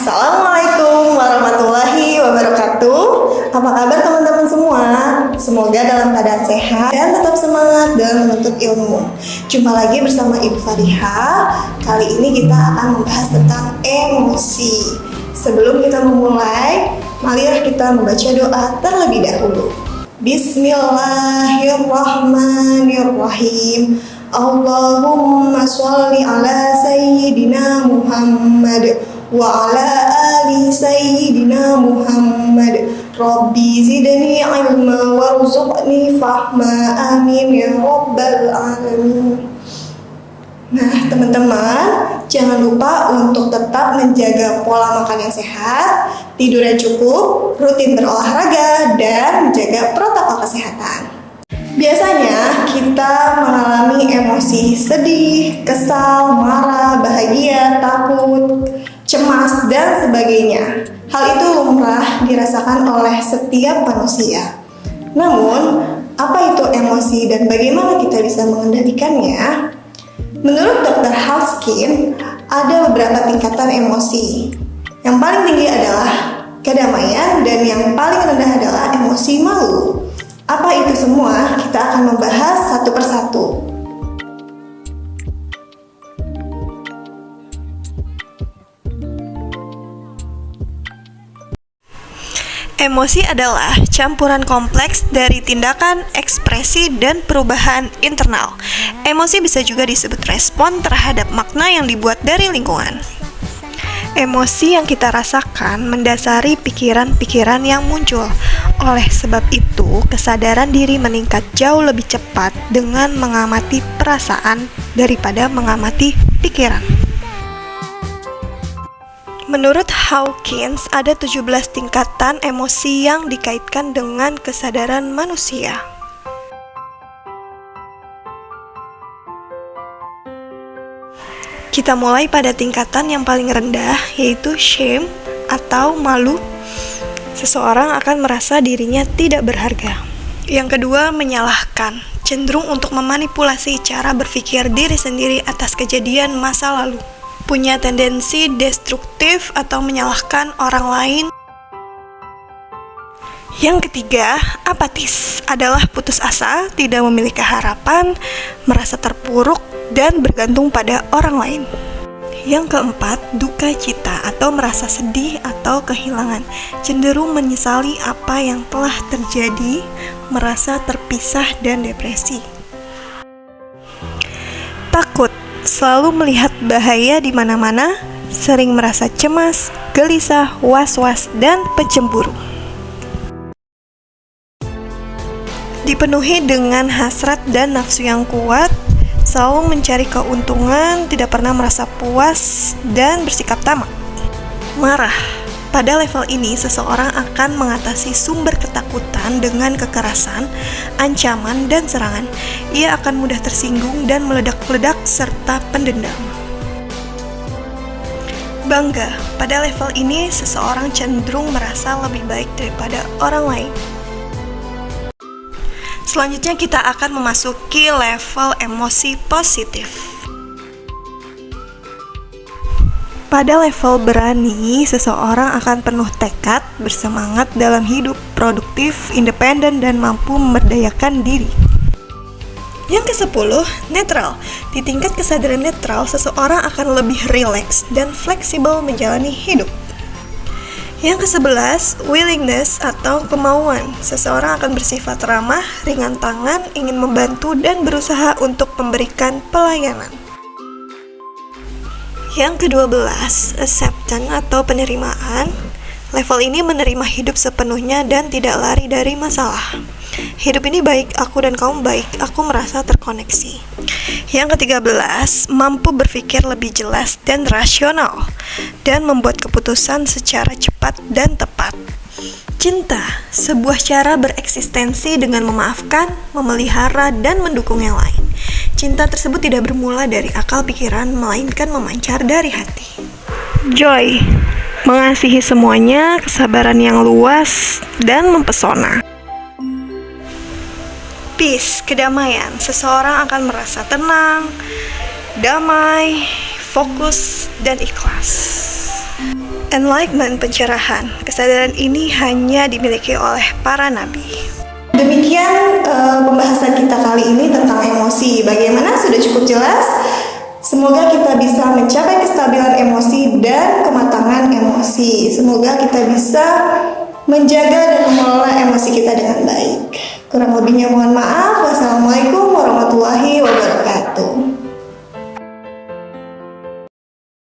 Assalamualaikum warahmatullahi wabarakatuh. Apa kabar teman-teman semua? Semoga dalam keadaan sehat dan tetap semangat dalam menuntut ilmu. Jumpa lagi bersama Ibu Fariha. Kali ini kita akan membahas tentang emosi. Sebelum kita memulai, marilah kita membaca doa terlebih dahulu. Bismillahirrahmanirrahim. Allahumma sholli ala sayyidina Muhammad wa ala ali sayyidina Muhammad. Rabbi zidni ilma warzuqni fahma. Amin ya rabbal alamin. Nah teman-teman, jangan lupa untuk tetap menjaga pola makan yang sehat, tidur yang cukup, rutin berolahraga, dan menjaga protokol kesehatan. Biasanya kita mengalami emosi sedih, kesal, marah, bahagia, takut, cemas, dan sebagainya. Hal itu lumrah dirasakan oleh setiap manusia. Namun, apa itu emosi dan bagaimana kita bisa mengendalikannya? Menurut Dr. Halskin, ada beberapa tingkatan emosi. Yang paling tinggi adalah kedamaian dan yang paling rendah adalah emosi malu. Apa itu semua? Kita akan membahas satu persatu. Emosi adalah campuran kompleks dari tindakan, ekspresi, dan perubahan internal. Emosi bisa juga disebut respon terhadap makna yang dibuat dari lingkungan. Emosi yang kita rasakan mendasari pikiran-pikiran yang muncul. Oleh sebab itu, kesadaran diri meningkat jauh lebih cepat dengan mengamati perasaan daripada mengamati pikiran. Menurut Hawkins, ada 17 tingkatan emosi yang dikaitkan dengan kesadaran manusia. Kita mulai pada tingkatan yang paling rendah, yaitu shame atau malu. Seseorang akan merasa dirinya tidak berharga. Yang kedua, menyalahkan, cenderung untuk memanipulasi cara berpikir diri sendiri atas kejadian masa lalu. Punya tendensi destruktif atau menyalahkan orang lain. Yang ketiga, apatis, adalah putus asa, tidak memiliki harapan, merasa terpuruk, dan bergantung pada orang lain. Yang keempat, duka cita atau merasa sedih atau kehilangan, cenderung menyesali apa yang telah terjadi, merasa terpisah dan depresi. Takut, selalu melihat bahaya di mana-mana, sering merasa cemas, gelisah, was-was, dan pencemburu. Dipenuhi dengan hasrat dan nafsu yang kuat, selalu mencari keuntungan, tidak pernah merasa puas, dan bersikap tamak. Marah. Pada level ini, seseorang akan mengatasi sumber ketakutan dengan kekerasan, ancaman, dan serangan. Ia akan mudah tersinggung dan meledak-ledak serta pendendam. Bangga. Pada level ini, seseorang cenderung merasa lebih baik daripada orang lain. Selanjutnya kita akan memasuki level emosi positif. Pada level berani, seseorang akan penuh tekad, bersemangat dalam hidup, produktif, independen, dan mampu memberdayakan diri. Yang ke-10, netral. Di tingkat kesadaran netral, seseorang akan lebih rileks dan fleksibel menjalani hidup. Yang ke-11, willingness atau kemauan. Seseorang akan bersifat ramah, ringan tangan, ingin membantu, dan berusaha untuk memberikan pelayanan. Yang ke-12, acceptance atau penerimaan. Level ini menerima hidup sepenuhnya dan tidak lari dari masalah. Hidup ini baik, aku dan kamu baik, aku merasa terkoneksi. Yang ke-13, mampu berpikir lebih jelas dan rasional, dan membuat keputusan secara cepat dan tepat. Cinta, sebuah cara bereksistensi dengan memaafkan, memelihara, dan mendukung yang lain. Cinta tersebut tidak bermula dari akal pikiran, melainkan memancar dari hati. Joy, mengasihi semuanya, kesabaran yang luas, dan mempesona. Peace, kedamaian. Seseorang akan merasa tenang, damai, fokus, dan ikhlas. enlightenment, pencerahan. Kesadaran ini hanya dimiliki oleh para nabi. Demikian pembahasan kita kali ini tentang emosi. Bagaimana? Sudah cukup jelas? Semoga kita bisa mencapai kestabilan emosi dan kematangan emosi. Semoga kita bisa menjaga dan mengelola emosi kita dengan baik. Kurang lebihnya mohon maaf. Wassalamualaikum warahmatullahi wabarakatuh.